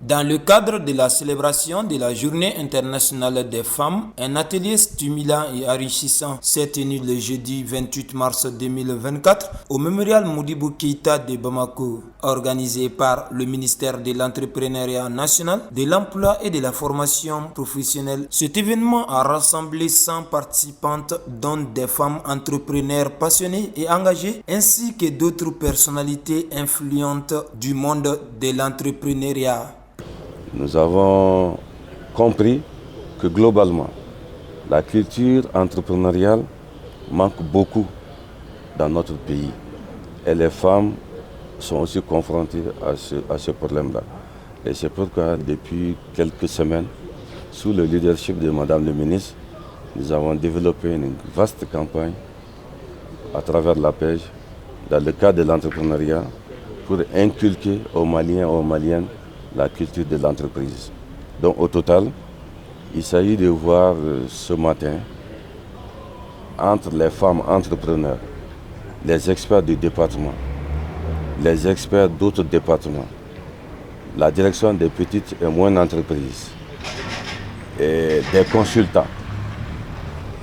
Dans le cadre de la célébration de la Journée internationale des femmes, un atelier stimulant et enrichissant s'est tenu le jeudi 28 mars 2024 au mémorial Modibo Keïta de Bamako, organisé par le ministère de l'Entrepreneuriat national, de l'Emploi et de la Formation professionnelle. Cet événement a rassemblé 100 participantes, dont des femmes entrepreneurs passionnées et engagées, ainsi que d'autres personnalités influentes du monde de l'entrepreneuriat. Nous avons compris que globalement, la culture entrepreneuriale manque beaucoup dans notre pays. Et les femmes sont aussi confrontées à ce problème-là. Et c'est pourquoi, depuis quelques semaines, sous le leadership de Madame le ministre, nous avons développé une vaste campagne à travers la pêche, dans le cadre de l'entrepreneuriat, pour inculquer aux Maliens et aux Maliennes la culture de l'entreprise. Donc au total, il s'agit de voir ce matin, entre les femmes entrepreneurs, les experts du département, les experts d'autres départements, la direction des petites et moyennes entreprises, et des consultants,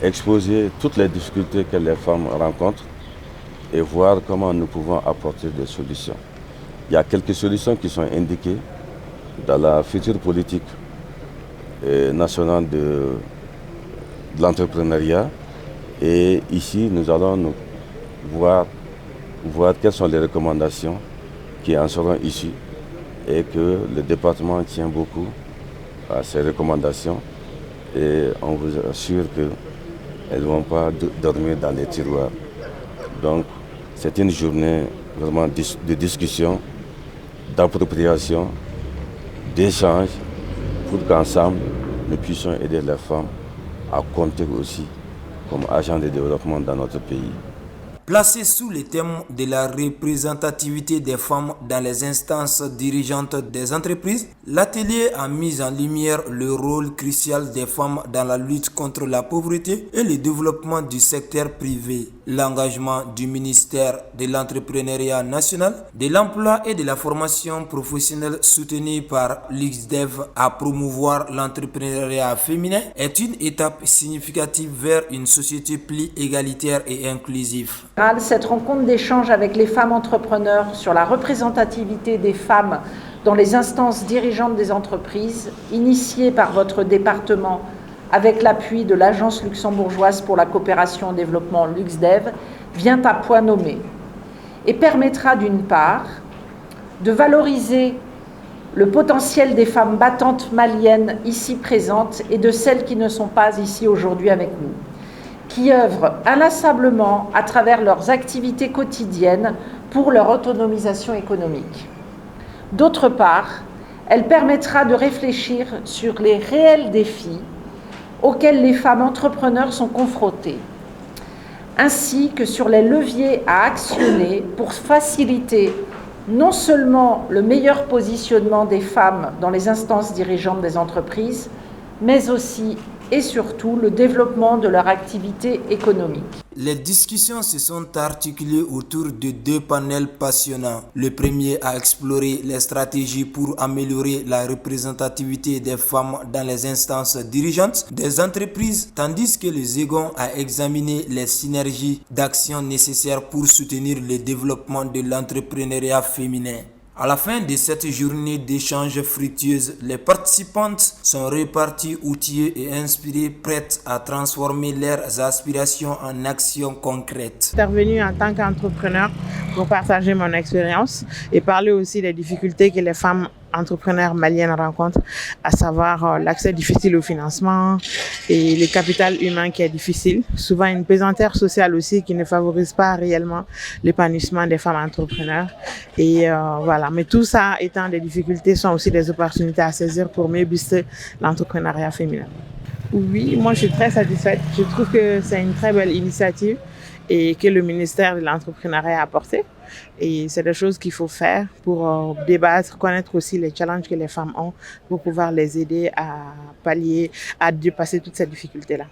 exposer toutes les difficultés que les femmes rencontrent et voir comment nous pouvons apporter des solutions. Il y a quelques solutions qui sont indiquées dans la future politique nationale de l'entrepreneuriat. Et ici, nous allons voir quelles sont les recommandations qui en seront issues et que le département tient beaucoup à ces recommandations et on vous assure qu'elles ne vont pas dormir dans les tiroirs. Donc, c'est une journée vraiment de discussion, d'appropriation, d'échange pour qu'ensemble nous puissions aider les femmes à compter aussi comme agents de développement dans notre pays. Placé sous le thème de la représentativité des femmes dans les instances dirigeantes des entreprises, l'atelier a mis en lumière le rôle crucial des femmes dans la lutte contre la pauvreté et le développement du secteur privé. L'engagement du ministère de l'Entrepreneuriat national, de l'Emploi et de la Formation professionnelle soutenu par l'UXDEV à promouvoir l'entrepreneuriat féminin est une étape significative vers une société plus égalitaire et inclusive. Cette rencontre d'échange avec les femmes entrepreneurs sur la représentativité des femmes dans les instances dirigeantes des entreprises, initiée par votre département avec l'appui de l'Agence luxembourgeoise pour la coopération au développement l'UXDEV, vient à point nommé et permettra d'une part de valoriser le potentiel des femmes battantes maliennes ici présentes et de celles qui ne sont pas ici aujourd'hui avec nous, qui œuvrent inlassablement à travers leurs activités quotidiennes pour leur autonomisation économique. D'autre part, elle permettra de réfléchir sur les réels défis auxquels les femmes entrepreneurs sont confrontées, ainsi que sur les leviers à actionner pour faciliter non seulement le meilleur positionnement des femmes dans les instances dirigeantes des entreprises, mais aussi et surtout le développement de leur activité économique. Les discussions se sont articulées autour de deux panels passionnants. Le premier a exploré les stratégies pour améliorer la représentativité des femmes dans les instances dirigeantes des entreprises, tandis que le second a examiné les synergies d'action nécessaires pour soutenir le développement de l'entrepreneuriat féminin. À la fin de cette journée d'échange fructueuse, les participantes sont reparties outillées et inspirées, prêtes à transformer leurs aspirations en actions concrètes. Intervenu en tant qu'entrepreneur pour partager mon expérience et parler aussi des difficultés que les femmes entrepreneurs maliennes rencontrent, à savoir l'accès difficile au financement et le capital humain qui est difficile. Souvent une pesanteur sociale aussi qui ne favorise pas réellement l'épanouissement des femmes entrepreneurs. Et voilà. Mais tout ça étant des difficultés, sont aussi des opportunités à saisir pour mieux booster l'entrepreneuriat féminin. Oui, moi je suis très satisfaite. Je trouve que c'est une très belle initiative et que le ministère de l'entrepreneuriat a apporté. Et c'est des choses qu'il faut faire pour débattre, connaître aussi les challenges que les femmes ont pour pouvoir les aider à pallier, à dépasser toutes ces difficultés-là.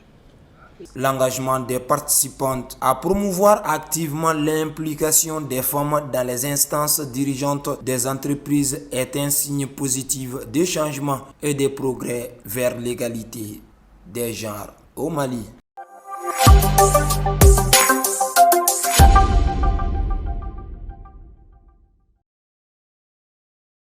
L'engagement des participantes à promouvoir activement l'implication des femmes dans les instances dirigeantes des entreprises est un signe positif de changement et de progrès vers l'égalité des genres au Mali.